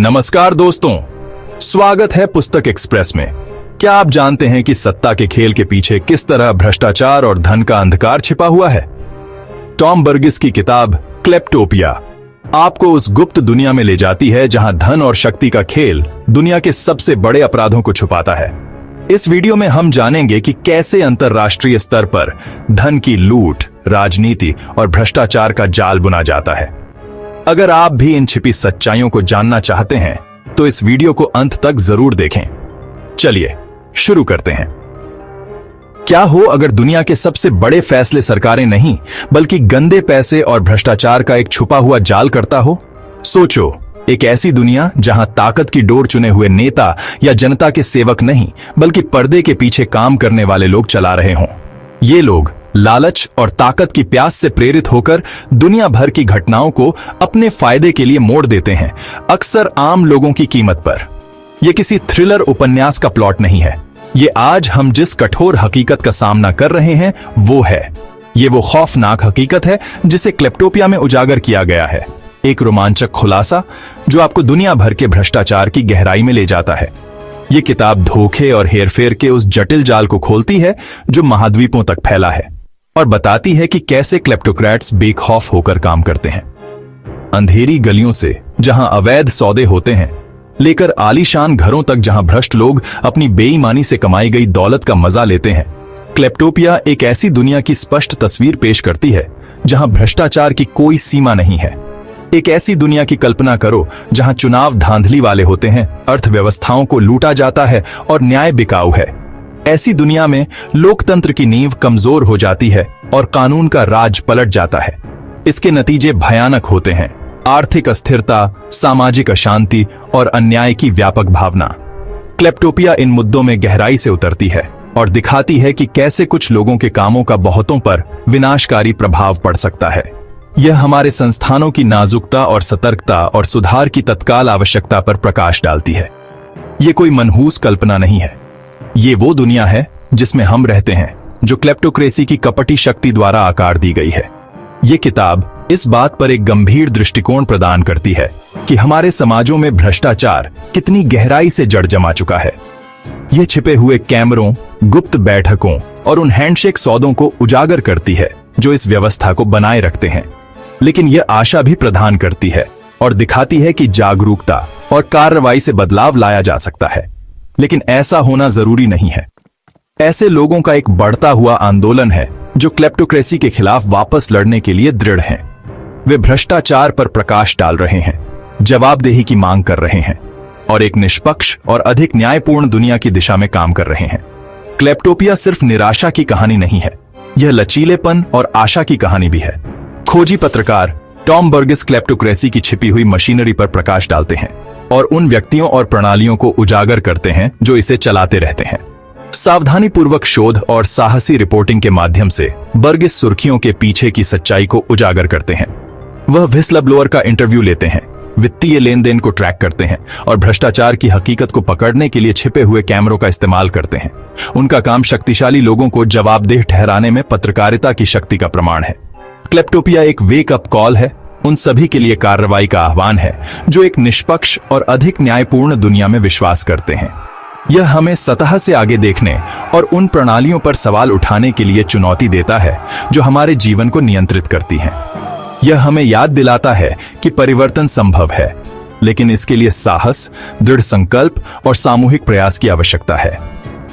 नमस्कार दोस्तों, स्वागत है पुस्तक एक्सप्रेस में। क्या आप जानते हैं कि सत्ता के खेल के पीछे किस तरह भ्रष्टाचार और धन का अंधकार छिपा हुआ है? टॉम बर्गिस की किताब क्लेप्टोपिया आपको उस गुप्त दुनिया में ले जाती है जहां धन और शक्ति का खेल दुनिया के सबसे बड़े अपराधों को छुपाता है। इस वीडियो में हम जानेंगे कि कैसे अंतर्राष्ट्रीय स्तर पर धन की लूट, राजनीति और भ्रष्टाचार का जाल बुना जाता है। अगर आप भी इन छिपी सच्चाइयों को जानना चाहते हैं तो इस वीडियो को अंत तक जरूर देखें। चलिए शुरू करते हैं। क्या हो अगर दुनिया के सबसे बड़े फैसले सरकारें नहीं बल्कि गंदे पैसे और भ्रष्टाचार का एक छुपा हुआ जाल करता हो? सोचो, एक ऐसी दुनिया जहां ताकत की डोर चुने हुए नेता या जनता के सेवक नहीं बल्कि पर्दे के पीछे काम करने वाले लोग चला रहे हों। ये लोग लालच और ताकत की प्यास से प्रेरित होकर दुनिया भर की घटनाओं को अपने फायदे के लिए मोड़ देते हैं, अक्सर आम लोगों की कीमत पर। यह किसी थ्रिलर उपन्यास का प्लॉट नहीं है। ये आज हम जिस कठोर हकीकत का सामना कर रहे हैं वो है। ये वो खौफनाक हकीकत है जिसे क्लेप्टोपिया में उजागर किया गया है। एक रोमांचक खुलासा जो आपको दुनिया भर के भ्रष्टाचार की गहराई में ले जाता है। ये किताब धोखे और हेरफेर के उस जटिल जाल को खोलती है जो महाद्वीपों तक फैला है और बताती है कि कैसे क्लेप्टोक्रेट्स बेखौफ होकर काम करते हैं। अंधेरी गलियों से जहां अवैध सौदे होते हैं लेकर आलीशान घरों तक जहां भ्रष्ट लोग अपनी बेईमानी से कमाई गई दौलत का मजा लेते हैं, क्लेप्टोपिया एक ऐसी दुनिया की स्पष्ट तस्वीर पेश करती है जहां भ्रष्टाचार की कोई सीमा नहीं है। एक ऐसी दुनिया की कल्पना करो जहां चुनाव धांधली वाले होते हैं, अर्थव्यवस्थाओं को लूटा जाता है और न्याय बिकाऊ है। ऐसी दुनिया में लोकतंत्र की नींव कमजोर हो जाती है और कानून का राज पलट जाता है। इसके नतीजे भयानक होते हैं: आर्थिक अस्थिरता, सामाजिक अशांति और अन्याय की व्यापक भावना। क्लेप्टोपिया इन मुद्दों में गहराई से उतरती है और दिखाती है कि कैसे कुछ लोगों के कामों का बहुतों पर विनाशकारी प्रभाव पड़ सकता है। यह हमारे संस्थानों की नाजुकता और सतर्कता और सुधार की तत्काल आवश्यकता पर प्रकाश डालती है। ये कोई मनहूस कल्पना नहीं है। ये वो दुनिया है जिसमें हम रहते हैं, जो क्लेप्टोक्रेसी की कपटी शक्ति द्वारा आकार दी गई है। ये किताब इस बात पर एक गंभीर दृष्टिकोण प्रदान करती है कि हमारे समाजों में भ्रष्टाचार कितनी गहराई से जड़ जमा चुका है। यह छिपे हुए कैमरों, गुप्त बैठकों और उन हैंडशेक सौदों को उजागर करती है जो इस व्यवस्था को बनाए रखते हैं। लेकिन यह आशा भी प्रदान करती है और दिखाती है कि जागरूकता और कार्रवाई से बदलाव लाया जा सकता है। लेकिन ऐसा होना जरूरी नहीं है। ऐसे लोगों का एक बढ़ता हुआ आंदोलन है जो क्लेप्टोक्रेसी के खिलाफ वापस लड़ने के लिए दृढ़ हैं। वे भ्रष्टाचार पर प्रकाश डाल रहे हैं, जवाबदेही की मांग कर रहे हैं और एक निष्पक्ष और अधिक न्यायपूर्ण दुनिया की दिशा में काम कर रहे हैं। क्लेप्टोपिया सिर्फ निराशा की कहानी नहीं है, यह लचीलेपन और आशा की कहानी भी है। खोजी पत्रकार टॉम बर्गिस क्लेप्टोक्रेसी की छिपी हुई मशीनरी पर प्रकाश डालते हैं और उन व्यक्तियों और प्रणालियों को उजागर करते हैं जो इसे चलाते रहते हैं। सावधानीपूर्वक शोध और साहसी रिपोर्टिंग के माध्यम से बर्गिस सुर्खियों के पीछे की सच्चाई को उजागर करते हैं। वह व्हिसलब्लोअर का इंटरव्यू लेते हैं, वित्तीय लेन देन को ट्रैक करते हैं और भ्रष्टाचार की हकीकत को पकड़ने के लिए छिपे हुए कैमरों का इस्तेमाल करते हैं। उनका काम शक्तिशाली लोगों को जवाबदेह ठहराने में पत्रकारिता की शक्ति का प्रमाण है। क्लेप्टोपिया एक वेक अप कॉल है, उन सभी के लिए कार्रवाई का आह्वान है जो एक निष्पक्ष और अधिक न्यायपूर्ण दुनिया में विश्वास करते हैं। यह हमें सतह से आगे देखने और उन प्रणालियों पर सवाल उठाने के लिए चुनौती देता है जो हमारे जीवन को नियंत्रित करती हैं। यह हमें याद दिलाता है कि परिवर्तन संभव है, लेकिन इसके लिए साहस, दृढ़ संकल्प और सामूहिक प्रयास की आवश्यकता है।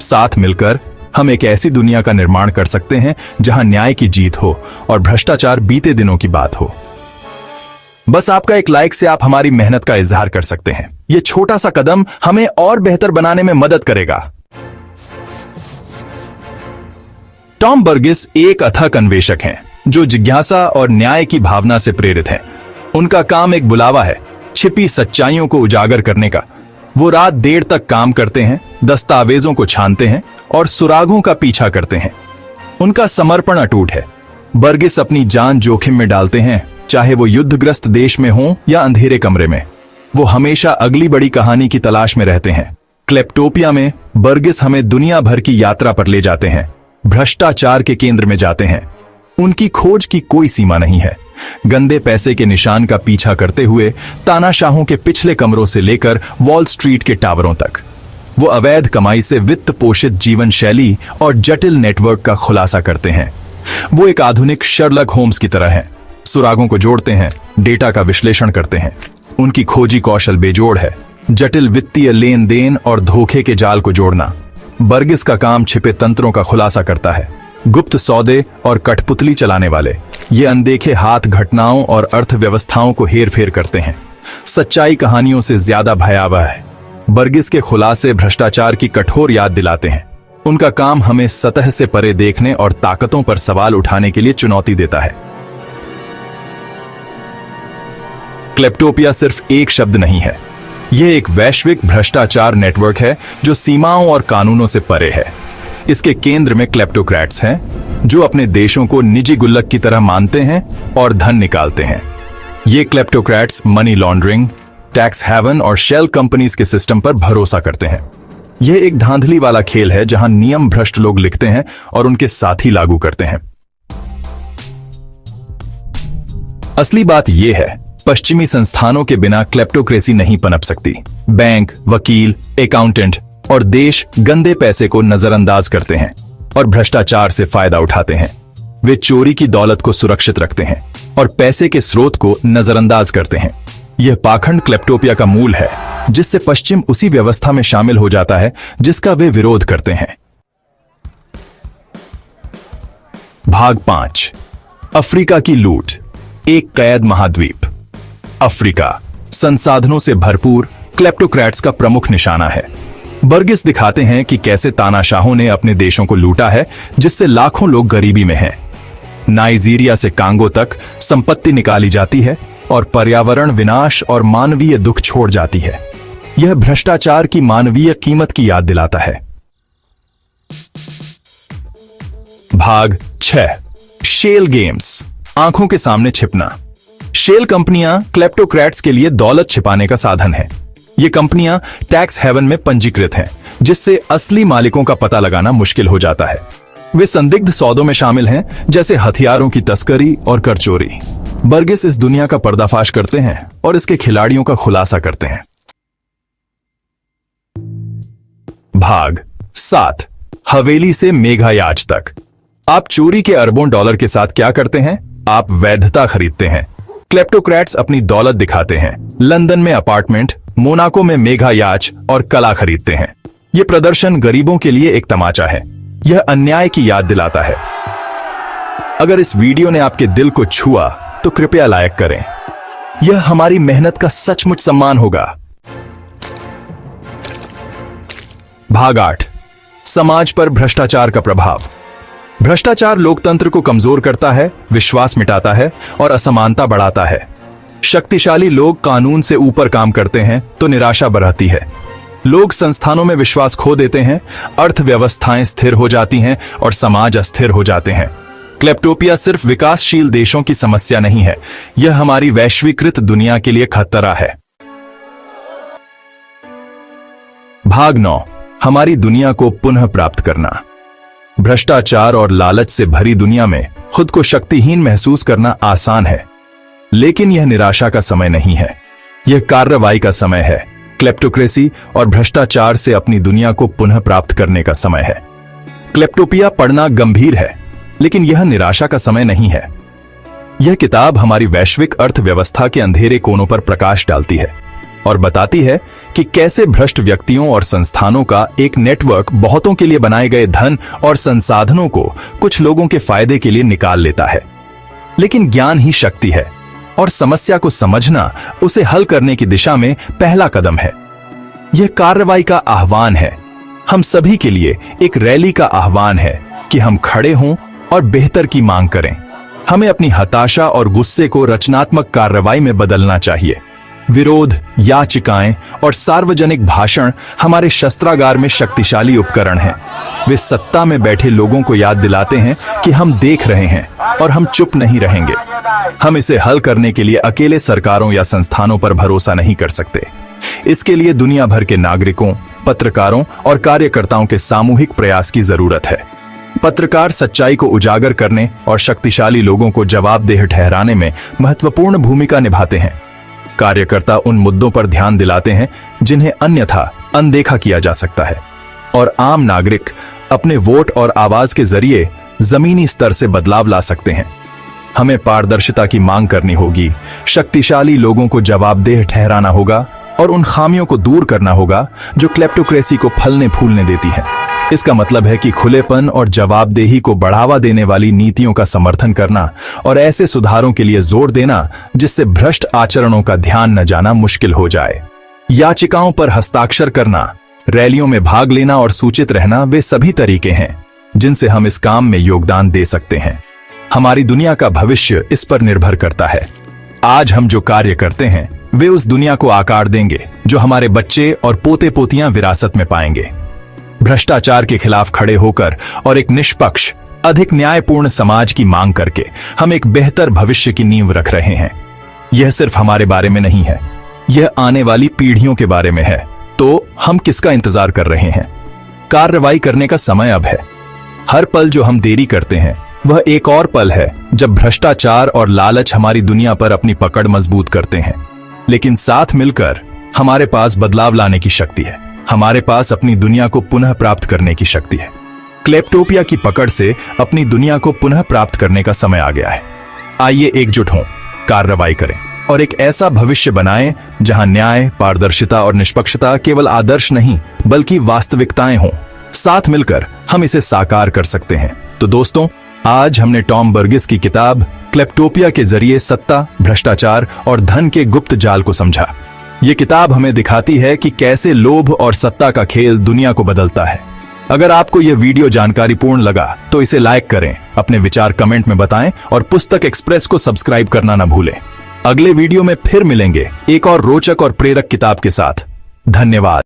साथ मिलकर हम एक ऐसी दुनिया का निर्माण कर सकते हैं जहां न्याय की जीत हो और भ्रष्टाचार बीते दिनों की बात हो। बस आपका एक लाइक से आप हमारी मेहनत का इजहार कर सकते हैं। यह छोटा सा कदम हमें और बेहतर बनाने में मदद करेगा। टॉम बर्गिस एक अथक अन्वेषक हैं जो जिज्ञासा और न्याय की भावना से प्रेरित हैं। उनका काम एक बुलावा है, छिपी सच्चाइयों को उजागर करने का। वो रात देर तक काम करते हैं, दस्तावेजों को छानते हैं और सुरागों का पीछा करते हैं। उनका समर्पण अटूट है। बर्गिस अपनी जान जोखिम में डालते हैं, चाहे वो युद्धग्रस्त देश में हो या अंधेरे कमरे में। वो हमेशा अगली बड़ी कहानी की तलाश में रहते हैं। क्लेप्टोपिया में बर्गिस हमें दुनिया भर की यात्रा पर ले जाते हैं, भ्रष्टाचार के केंद्र में जाते हैं। उनकी खोज की कोई सीमा नहीं है, गंदे पैसे के निशान का पीछा करते हुए तानाशाहों के पिछले कमरों से लेकर वॉल स्ट्रीट के टावरों तक वो अवैध कमाई से वित्त पोषित जीवन शैली और जटिल नेटवर्क का खुलासा करते हैं। वो एक आधुनिक शर्लक होम्स की तरह हैं, सुरागों को जोड़ते हैं, डेटा का विश्लेषण करते हैं। उनकी खोजी कौशल बेजोड़ है, जटिल वित्तीय लेन देन और धोखे के जाल को जोड़ना। बर्गिस का काम छिपे तंत्रों का खुलासा करता है, गुप्त सौदे और कठपुतली चलाने वाले ये अनदेखे हाथ घटनाओं और अर्थव्यवस्थाओं को हेरफेर करते हैं। सच्चाई कहानियों से ज्यादा भयावह है। बर्गिस के खुलासे भ्रष्टाचार की कठोर याद दिलाते हैं। उनका काम हमें सतह से परे देखने और ताकतों पर सवाल उठाने के लिए चुनौती देता है। क्लेप्टोपिया सिर्फ एक शब्द नहीं है, यह एक वैश्विक भ्रष्टाचार नेटवर्क है जो सीमाओं और कानूनों से परे है। इसके केंद्र में क्लेप्टोक्रेट्स हैं जो अपने देशों को निजी गुल्लक की तरह मानते हैं और धन निकालते हैं। ये क्लेप्टोक्रेट्स मनी लॉन्ड्रिंग, टैक्स हेवन और शेल कंपनीज के सिस्टम पर भरोसा करते हैं। यह एक धांधली वाला खेल है जहां नियम भ्रष्ट लोग लिखते हैं और उनके साथी लागू करते हैं। असली बात यह है, पश्चिमी संस्थानों के बिना क्लेप्टोक्रेसी नहीं पनप सकती। बैंक, वकील, अकाउंटेंट और देश गंदे पैसे को नजरअंदाज करते हैं और भ्रष्टाचार से फायदा उठाते हैं। वे चोरी की दौलत को सुरक्षित रखते हैं और पैसे के स्रोत को नजरअंदाज करते हैं। यह पाखंड क्लेप्टोपिया का मूल है, जिससे पश्चिम उसी व्यवस्था में शामिल हो जाता है जिसका वे विरोध करते हैं। भाग 5, अफ्रीका की लूट, एक कैद महाद्वीप। अफ्रीका संसाधनों से भरपूर क्लेप्टोक्रेट्स का प्रमुख निशाना है। बर्गिस दिखाते हैं कि कैसे तानाशाहों ने अपने देशों को लूटा है, जिससे लाखों लोग गरीबी में हैं। नाइजीरिया से कांगो तक संपत्ति निकाली जाती है और पर्यावरण विनाश और मानवीय दुख छोड़ जाती है। यह भ्रष्टाचार की मानवीय कीमत की याद दिलाता है। भाग 6, शेल गेम्स, आंखों के सामने छिपना। शेल कंपनियां क्लेप्टोक्रेट्स के लिए दौलत छिपाने का साधन है। ये कंपनियां टैक्स हेवन में पंजीकृत हैं, जिससे असली मालिकों का पता लगाना मुश्किल हो जाता है। वे संदिग्ध सौदों में शामिल हैं, जैसे हथियारों की तस्करी और कर चोरी। बर्गिस इस दुनिया का पर्दाफाश करते हैं और इसके खिलाड़ियों का खुलासा करते हैं। भाग 7, हवेली से मेघायाज तक। आप चोरी के अरबों डॉलर के साथ क्या करते हैं? आप वैधता खरीदते हैं। क्लेप्टोक्रेट्स अपनी दौलत दिखाते हैं। लंदन में अपार्टमेंट, मोनाको में मेघायाज और कला खरीदते हैं। यह प्रदर्शन गरीबों के लिए एक तमाचा है। यह अन्याय की याद दिलाता है। अगर इस वीडियो ने आपके दिल को छुआ तो कृपया लाइक करें। यह हमारी मेहनत का सचमुच सम्मान होगा। भाग 8, समाज पर भ्रष्टाचार का प्रभाव। भ्रष्टाचार लोकतंत्र को कमजोर करता है, विश्वास मिटाता है और असमानता बढ़ाता है। शक्तिशाली लोग कानून से ऊपर काम करते हैं तो निराशा बढ़ती है। लोग संस्थानों में विश्वास खो देते हैं, अर्थव्यवस्थाएं स्थिर हो जाती हैं और समाज अस्थिर हो जाते हैं। क्लेप्टोपिया सिर्फ विकासशील देशों की समस्या नहीं है, यह हमारी वैश्वीकृत दुनिया के लिए खतरा है। भाग 9, हमारी दुनिया को पुनः प्राप्त करना। भ्रष्टाचार और लालच से भरी दुनिया में खुद को शक्तिहीन महसूस करना आसान है, लेकिन यह निराशा का समय नहीं है, यह कार्रवाई का समय है। क्लेप्टोक्रेसी और भ्रष्टाचार से अपनी दुनिया को पुनः प्राप्त करने का समय है। क्लेप्टोपिया पढ़ना गंभीर है, लेकिन यह निराशा का समय नहीं है। यह किताब हमारी वैश्विक अर्थव्यवस्था के अंधेरे कोनों पर प्रकाश डालती है और बताती है कि कैसे भ्रष्ट व्यक्तियों और संस्थानों का एक नेटवर्क बहुतों के लिए बनाए गए धन और संसाधनों को कुछ लोगों के फायदे के लिए निकाल लेता है। लेकिन ज्ञान ही शक्ति है और समस्या को समझना उसे हल करने की दिशा में पहला कदम है। यह कार्रवाई का आह्वान है। हम सभी के लिए एक रैली का आह्वान है कि हम खड़े हों और बेहतर की मांग करें। हमें अपनी हताशा और गुस्से को रचनात्मक कार्रवाई में बदलना चाहिए। विरोध, याचिकाएं और सार्वजनिक भाषण हमारे शस्त्रागार में शक्तिशाली उपकरण हैं। वे सत्ता में बैठे लोगों को याद दिलाते हैं कि हम देख रहे हैं और हम चुप नहीं रहेंगे। हम इसे हल करने के लिए अकेले सरकारों या संस्थानों पर भरोसा नहीं कर सकते। इसके लिए दुनिया भर के नागरिकों, पत्रकारों और कार्यकर्ताओं के सामूहिक प्रयास की जरूरत है। पत्रकार सच्चाई को उजागर करने और शक्तिशाली लोगों को जवाबदेह ठहराने में महत्वपूर्ण भूमिका निभाते हैं। कार्यकर्ता उन मुद्दों पर ध्यान दिलाते हैं जिन्हें अन्यथा अनदेखा किया जा सकता है, और आम नागरिक अपने वोट और आवाज के जरिए जमीनी स्तर से बदलाव ला सकते हैं। हमें पारदर्शिता की मांग करनी होगी, शक्तिशाली लोगों को जवाबदेह ठहराना होगा और उन खामियों को दूर करना होगा जो क्लेप्टोक्रेसी को फलने फूलने देती है। इसका मतलब है कि खुलेपन और जवाबदेही को बढ़ावा देने वाली नीतियों का समर्थन करना और ऐसे सुधारों के लिए जोर देना जिससे भ्रष्ट आचरणों का ध्यान न जाना मुश्किल हो जाए। याचिकाओं पर हस्ताक्षर करना, रैलियों में भाग लेना और सूचित रहना वे सभी तरीके हैं जिनसे हम इस काम में योगदान दे सकते हैं। हमारी दुनिया का भविष्य इस पर निर्भर करता है। आज हम जो कार्य करते हैं वे उस दुनिया को आकार देंगे जो हमारे बच्चे और पोते पोतियां विरासत में पाएंगे। भ्रष्टाचार के खिलाफ खड़े होकर और एक निष्पक्ष, अधिक न्यायपूर्ण समाज की मांग करके हम एक बेहतर भविष्य की नींव रख रहे हैं। यह सिर्फ हमारे बारे में नहीं है, यह आने वाली पीढ़ियों के बारे में है। तो हम किसका इंतजार कर रहे हैं? कार्रवाई करने का समय अब है। हर पल जो हम देरी करते हैं वह एक और पल है जब भ्रष्टाचार और लालच हमारी दुनिया पर अपनी पकड़ मजबूत करते हैं। लेकिन साथ मिलकर हमारे पास बदलाव लाने की शक्ति है। हमारे पास अपनी दुनिया को पुनः प्राप्त करने की शक्ति है। क्लेप्टोपिया की पकड़ से अपनी दुनिया को पुनः प्राप्त करने का समय आ गया है। आइए एकजुट हों, कार्रवाई करें और एक ऐसा भविष्य बनाएं जहां न्याय, पारदर्शिता और निष्पक्षता केवल आदर्श नहीं बल्कि वास्तविकताएं हों। साथ मिलकर हम इसे साकार कर सकते हैं। तो दोस्तों, आज हमने टॉम बर्गिस की किताब क्लेप्टोपिया के जरिए सत्ता, भ्रष्टाचार और धन के गुप्त जाल को समझा। ये किताब हमें दिखाती है कि कैसे लोभ और सत्ता का खेल दुनिया को बदलता है। अगर आपको यह वीडियो जानकारीपूर्ण लगा तो इसे लाइक करें, अपने विचार कमेंट में बताएं और पुस्तक एक्सप्रेस को सब्सक्राइब करना न भूलें। अगले वीडियो में फिर मिलेंगे एक और रोचक और प्रेरक किताब के साथ। धन्यवाद।